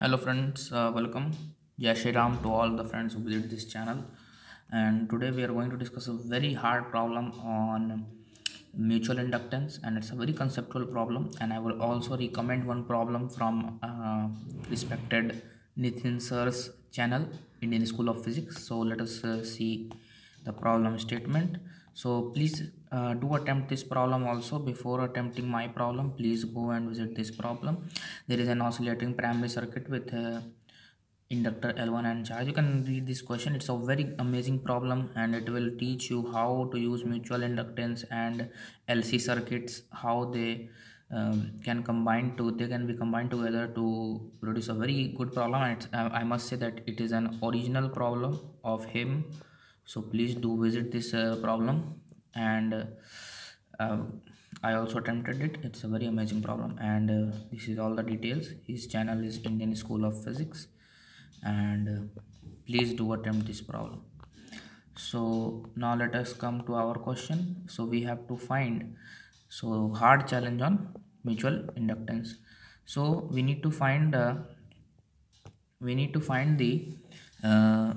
Hello friends, welcome. Jai Shri Ram to all the friends who visit this channel. And today we are going to discuss a very hard problem on mutual inductance, and it's a very conceptual problem. And I will also recommend one problem from respected Nitin sir's channel, Indian School of Physics. So let us see the problem statement. So please do attempt this problem also. Before attempting my problem, please go and visit this problem. There is an oscillating primary circuit with inductor L1 and charge. You can read this question. It's a very amazing problem, and it will teach you how to use mutual inductance and LC circuits, how they they can be combined together to produce a very good problem. And I must say that it is an original problem of him. So please do visit this problem. And uh, I also attempted it. It's a very amazing problem, and this is all the details. His channel is Indian School of Physics, and please do attempt this problem. So now let us come to our question. So we have to find, so hard challenge on mutual inductance. So we need to find the uh,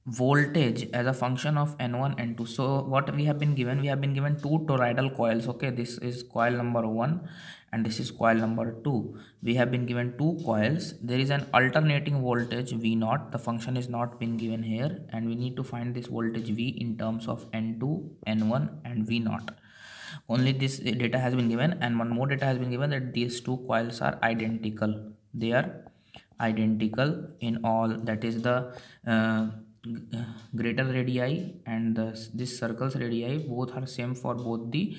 voltage as a function of n1 n2. So what we have been given two toroidal coils. Okay, this is coil number 1 and this is coil number 2. We have been given two coils. There is an alternating voltage v naught. The function is not been given here, and we need to find this voltage v in terms of n2, n1 and v naught. Only this data has been given, and one more data has been given, that these two coils are identical. They are identical in all, that is the greater radii and this circle's radii, both are same for both the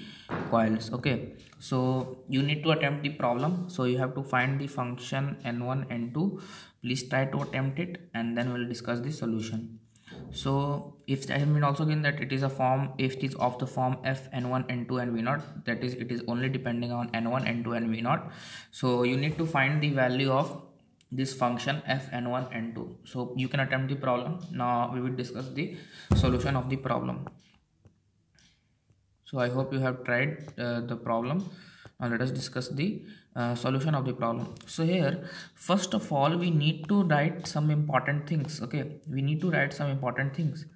coils. Okay, so you need to attempt the problem. So you have to find the function n1 n2. Please try to attempt it, and then we'll discuss the solution. So if I have been also given that it is a form, if it is of the form f n1 n2 and v0, that is it is only depending on n1 n2 and v0. So you need to find the value of this function f n1 n2. So you can attempt the problem. Now we will discuss the solution of the problem. So I hope you have tried the problem. Now let us discuss the solution of the problem. So here, first of all, we need to write some important things. Okay, we need to write some important things.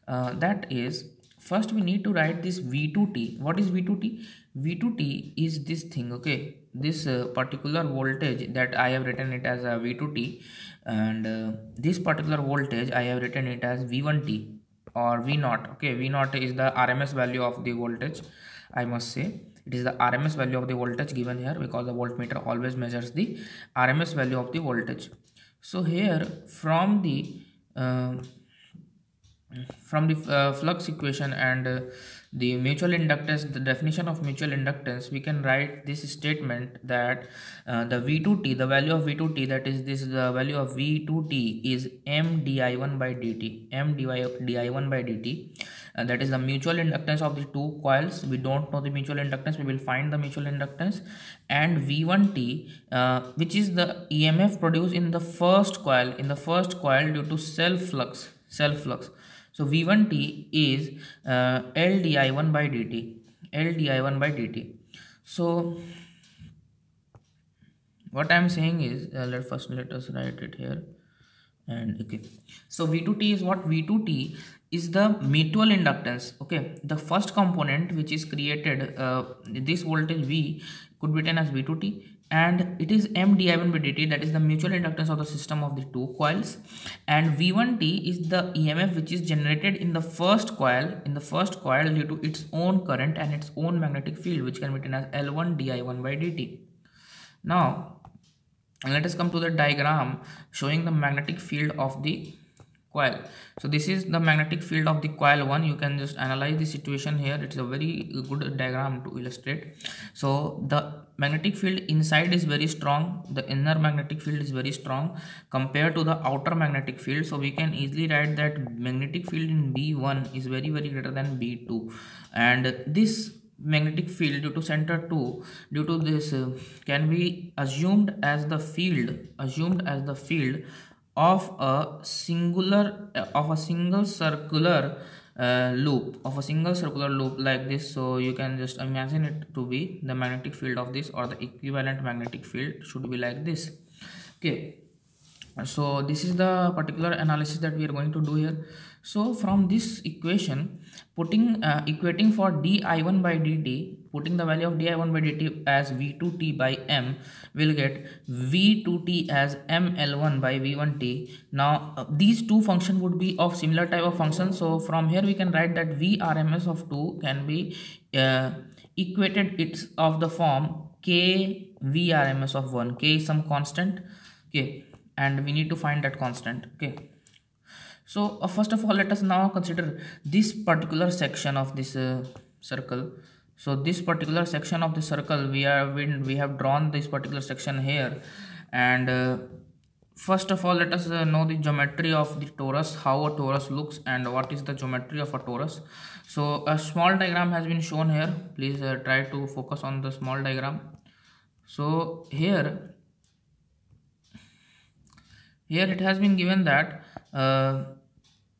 That is, first we need to write this V2T. What is V2T? V2T is this thing. Okay, this particular voltage that I have written it as a V2T, and this particular voltage I have written it as V1T or V0. Okay, V0 is the RMS value of the voltage. I must say it is the RMS value of the voltage given here, because the voltmeter always measures the RMS value of the voltage. So here uh, from the flux equation and the mutual inductance, the definition of mutual inductance, we can write this statement that the V2T, the value of V2T, that is this, the value of V2T is M di1 by dt, M di1 by dt. That is the mutual inductance of the two coils. We don't know the mutual inductance, we will find the mutual inductance. And V1T, which is the EMF produced in the first coil, due to self flux. So V1T is L di1 by dt, L di1 by dt. So what I am saying is, let us write it here. And okay, so V2T is what? V2T is the mutual inductance. Okay, the first component which is created, this voltage V could be written as V2T, and it is M di1 by dt, that is the mutual inductance of the system of the two coils. And V1T is the EMF which is generated in the first coil, due to its own current and its own magnetic field, which can be written as L1 di1 by dt. Now let us come to the diagram showing the magnetic field of the coil. So this is the magnetic field of the coil 1. You can just analyze the situation here. It's a very good diagram to illustrate. So the magnetic field inside is very strong, the inner magnetic field is very strong compared to the outer magnetic field. So we can easily write that magnetic field in B1 is very greater than B2, and this magnetic field due to center 2, due to this can be assumed as the field of a single circular loop like this. So you can just imagine it to be the magnetic field of this, or the equivalent magnetic field should be like this. Okay, So this is the particular analysis that we are going to do here. So from this equation, putting equating for di1 by dt, putting the value of di1 by dt as v2t by m, will get v2t as ml1 by v1t. Now these two functions would be of similar type of function. So from here we can write that vrms of 2 can be equated, it's of the form k vrms of 1. K is some constant, okay, and we need to find that constant. Okay, so first of all, let us now consider this particular section of this circle. So this particular section of the circle, we have drawn this particular section here, and first of all, let us know the geometry of the torus, how a torus looks and what is the geometry of a torus. So a small diagram has been shown here. Please try to focus on the small diagram. So here it has been given that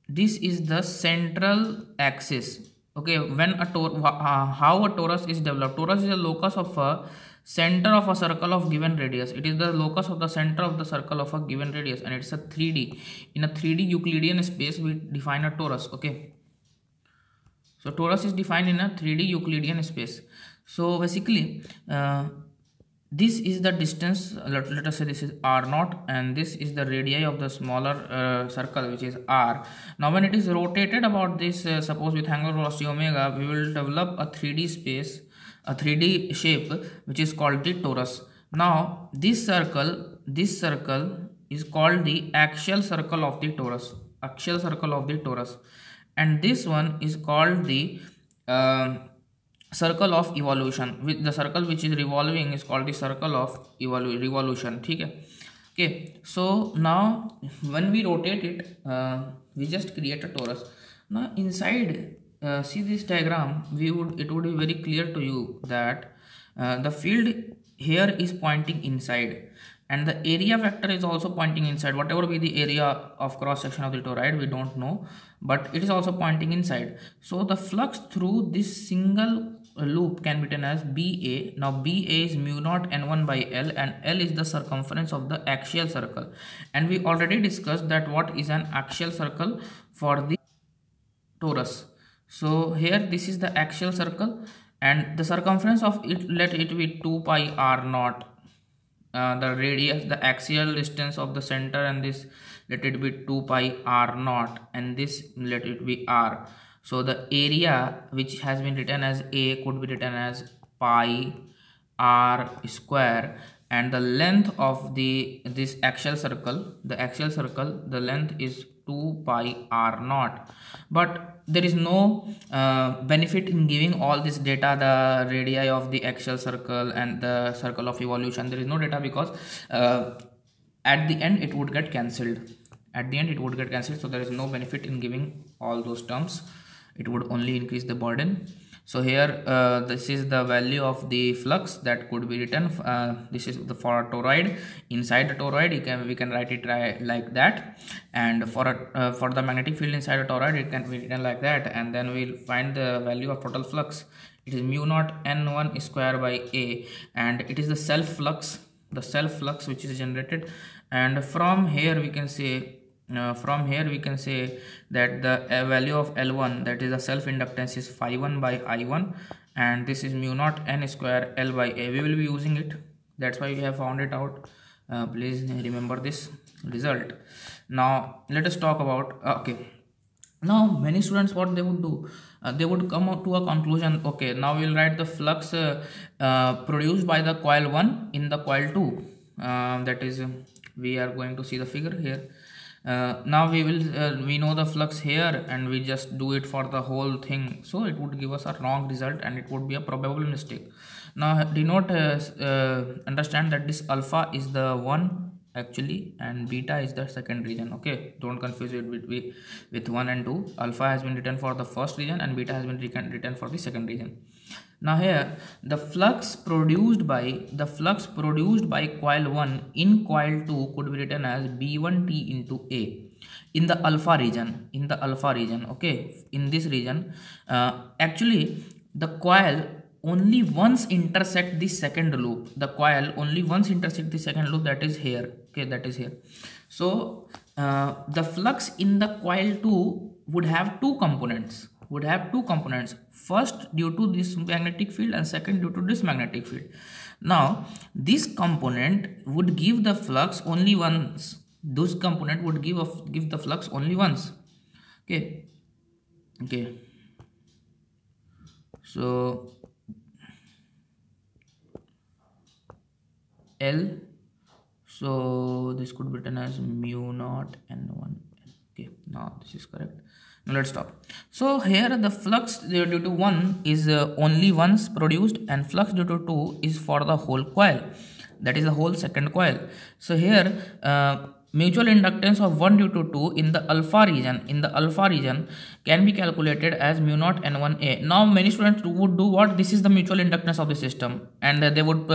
this is the central axis. Okay, when a how a torus is developed. Torus is a locus of a center of a circle of given radius. It is the locus of the center of the circle of a given radius, and it's a 3D. In a 3D Euclidean space, we define a torus. Okay, so torus is defined in a 3D Euclidean space. So basically this is the distance, let us say this is r0, and this is the radii of the smaller circle, which is r. Now when it is rotated about this, suppose with angular velocity omega, we will develop a 3D space, a 3D shape, which is called the torus. Now this circle is called the axial circle of the torus, axial circle of the torus, and this one is called the circle of evolution. With the circle which is revolving is called the circle of revolution. Okay, so now when we rotate it, we just create a torus. Now inside, see this diagram, it would be very clear to you that the field here is pointing inside, and the area vector is also pointing inside. Whatever be the area of cross section of the toroid, we don't know, but it is also pointing inside. So the flux through this single loop can be written as BA. Now BA is mu naught n1 by L, and L is the circumference of the axial circle, and we already discussed that what is an axial circle for the torus. So here this is the axial circle, and the circumference of it, let it be 2 pi r naught. The radius, the axial distance of the center, and this, let it be 2 pi r naught, and this, let it be r. So the area which has been written as A could be written as pi r square, and the length of this axial circle, the length is 2 pi r naught. But there is no benefit in giving all this data, the radii of the axial circle and the circle of evolution. There is no data because at the end it would get cancelled. So there is no benefit in giving all those terms. It would only increase the burden. So here this is the value of the flux that could be written. This is for a toroid. Inside the toroid, we can write it like that, and for the magnetic field inside a toroid, it can be written like that, and then we'll find the value of total flux. It is mu naught n1 square by A, and it is the self flux which is generated. And from here we can say that the value of L1, that is the self inductance, is phi 1 by I1, and this is mu naught n square L by A. We will be using it, that's why we have found it out. Please remember this result. Now let us talk about okay, now many students, what they would do, they would come up to a conclusion. Okay, now we will write the flux produced by the coil 1 in the coil 2. That is, we are going to see the figure here. Now we know the flux here, and we just do it for the whole thing, so it would give us a wrong result, and it would be a probable mistake. Now denote understand that this alpha is the one actually, and beta is the second region. Okay, don't confuse it with 1 and 2. Alpha has been written for the first region, and beta has been written for the second region. Now here the flux produced by coil 1 in coil 2 could be written as B1T into A in the alpha region. Okay, in this region, actually the coil only once intersect the second loop. The coil only once intersect the second loop, that is here. Okay, that is here. So the flux in the coil 2 would have two components. First, due to this magnetic field, and second, due to this magnetic field. Now this component would give the flux only once. This component would give the flux only once. Okay. So L, so this could be written as mu naught N1. Okay, now this is correct. Now let's stop. So here the flux due to 1 is only once produced, and flux due to 2 is for the whole coil, that is the whole second coil. So here mutual inductance of 1 due to 2 in the alpha region can be calculated as mu naught N1A. Now many students would do what? This is the mutual inductance of the system, and they would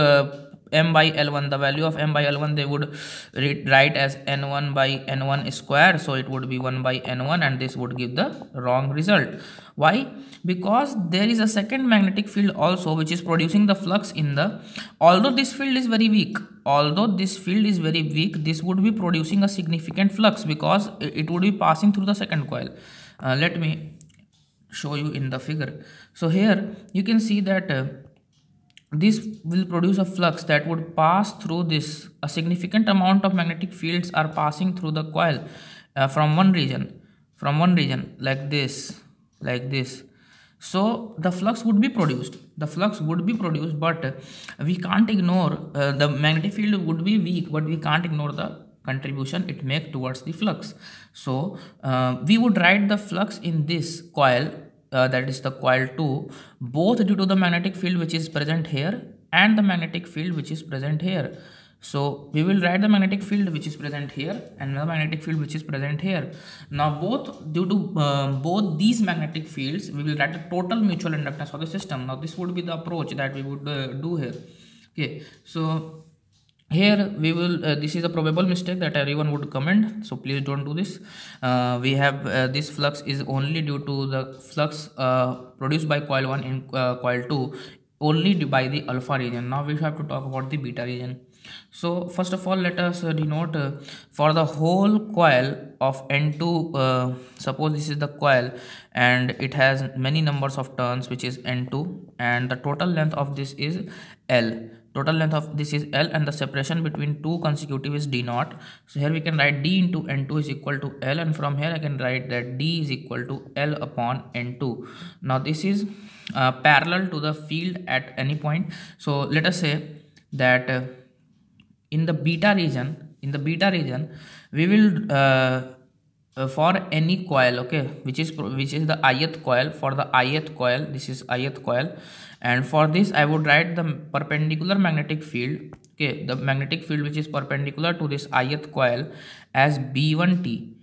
M by L1, the value of M by L1 they would write as N1 by N1 square, so it would be 1 by N1, and this would give the wrong result. Why? Because there is a second magnetic field also which is producing the flux in the, although this field is very weak, this would be producing a significant flux because it would be passing through the second coil. Let me show you in the figure. So here you can see that this will produce a flux that would pass through this. A significant amount of magnetic fields are passing through the coil from one region like this. So the flux would be produced, but we can't ignore the magnetic field would be weak, but we can't ignore the contribution it makes towards the flux. So we would write the flux in this coil, that is the coil 2, both due to the magnetic field which is present here and the magnetic field which is present here. So we will write the magnetic field which is present here and the magnetic field which is present here. Now both due to both these magnetic fields, we will write the total mutual inductance of the system. Now this would be the approach that we would do here. Okay, so here we will this is a probable mistake that everyone would commit, so please don't do this. We have this flux is only due to the flux produced by coil 1 in coil 2 only by the alpha region. Now we have to talk about the beta region. So first of all, let us denote for the whole coil of N2. Suppose this is the coil and it has many numbers of turns, which is N2, and the total length of this is L. And the separation between two consecutive is D naught. So here we can write D into N2 is equal to L, and from here I can write that D is equal to L upon N2. Now this is parallel to the field at any point. So let us say that in the beta region we will for any coil, okay, which is the ith coil. For the ith coil, this is ith coil, and for this I would write the perpendicular magnetic field, okay, the magnetic field which is perpendicular to this ith coil as B1T,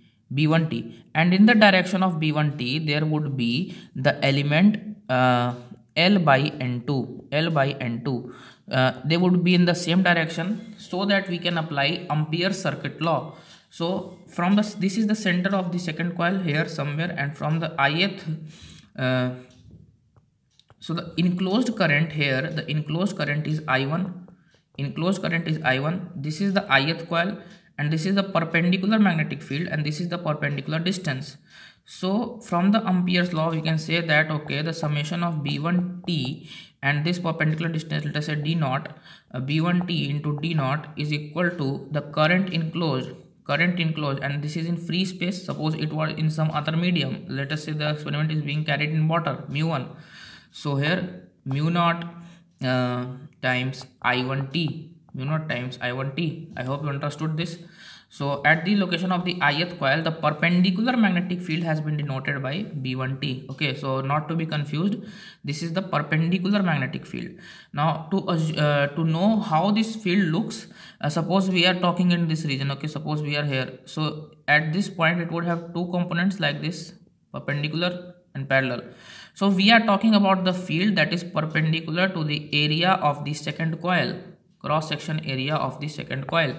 and in the direction of B1T there would be the element L by N2. They would be in the same direction, so that we can apply Ampere's circuit law. So from this is the center of the second coil here somewhere, and from the ith so the enclosed current here, the enclosed current is I1. This is the ith coil, and this is the perpendicular magnetic field, and this is the perpendicular distance. So from the Ampere's law we can say that, okay, the summation of B1T and this perpendicular distance, let us say D naught, B1T into D naught is equal to the current enclosed, and this is in free space. Suppose it was in some other medium, let us say the experiment is being carried in water, mu1. So here mu naught times I1T. I hope you understood this. So at the location of the ith coil, the perpendicular magnetic field has been denoted by B1T. Okay, so not to be confused, this is the perpendicular magnetic field. Now to know how this field looks, suppose we are talking in this region, okay, suppose we are here. So at this point it would have two components like this, perpendicular and parallel. So we are talking about the field that is perpendicular to the area of the second coil, cross section area of the second coil.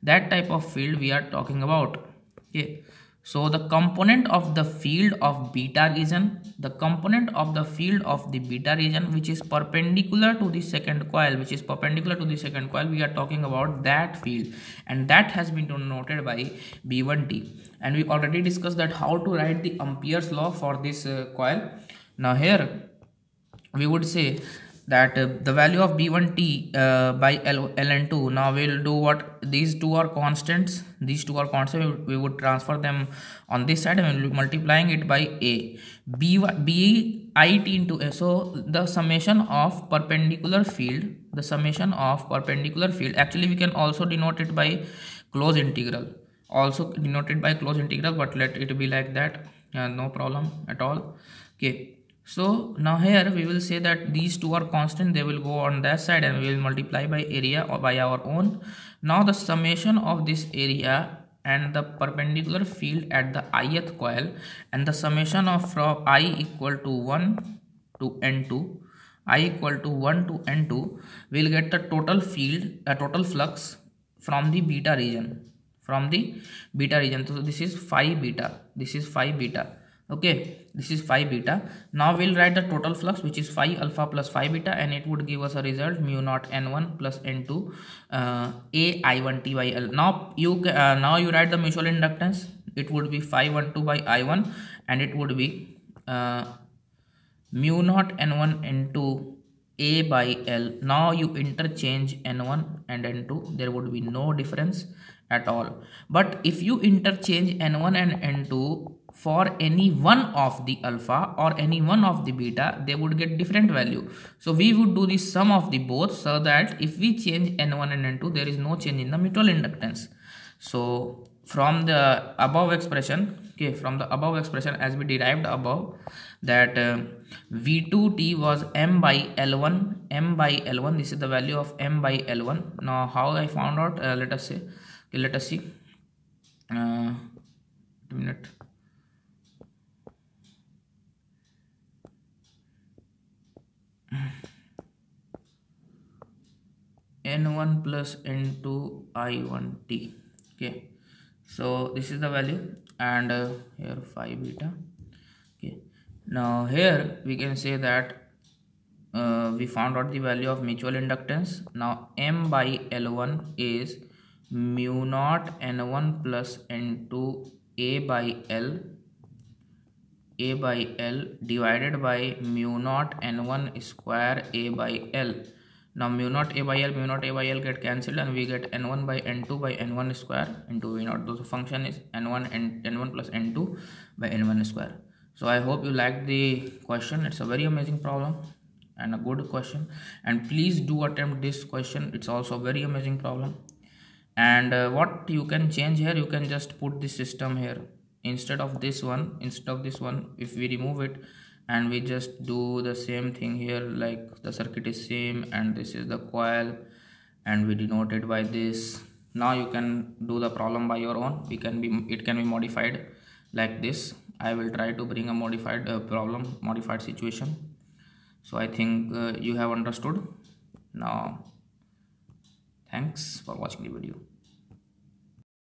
That type of field we are talking about. Okay, So the component of the field of beta region, the component of the field of the beta region which is perpendicular to the second coil, we are talking about that field, and that has been denoted by B1T. And we already discussed that how to write the Ampere's law for this coil. Now here we would say that the value of B1T by ln2. Now we'll do what, these two are constants, we would transfer them on this side and we'll be multiplying it by a bit into a. So the summation of perpendicular field, actually we can also denote it by close integral, but let it be like that, no problem at all. Okay, so now here we will say that these two are constant, they will go on that side and we will multiply by area or by our own. Now the summation of this area and the perpendicular field at the ith coil, and the summation of from I equal to 1 to n2, we'll get the total field, total flux from the beta region, so this is phi beta, okay, this is phi beta. Now we'll write the total flux, which is phi alpha plus phi beta, and it would give us a result mu naught n1 plus n2 a I1t by L. Now you write the mutual inductance, it would be phi 12 by I1, and it would be mu naught n1 n2 a by L. Now you interchange n1 and n2, there would be no difference at all. But if you interchange n1 and n2 for any one of the alpha or any one of the beta, they would get different value. So we would do the sum of the both, so that if we change n1 and n2, there is no change in the mutual inductance. So from the above expression, as we derived above, that V2T was m by L1, this is the value of m by L1. Now how I found out, let us see, a minute. n1 plus n2 I1t. Okay, so this is the value, and here phi beta. Okay, now here we can say that we found out the value of mutual inductance. Now m by L1 is mu naught n1 plus n2 a by L divided by mu naught n1 square a by L. Now mu naught a by L get cancelled, and we get n1 by n2 by n1 square into v naught. The function is n1 plus n2 by n1 square. So I hope you liked the question. It's a very amazing problem and a good question, and please do attempt this question. It's also a very amazing problem. And what you can change here, you can just put this system here instead of this one. If we remove it and we just do the same thing here, like the circuit is same and this is the coil and we denote it by this. Now you can do the problem by your own. It can be modified like this. I will try to bring a modified modified situation. So I think you have understood now. Thanks for watching the video.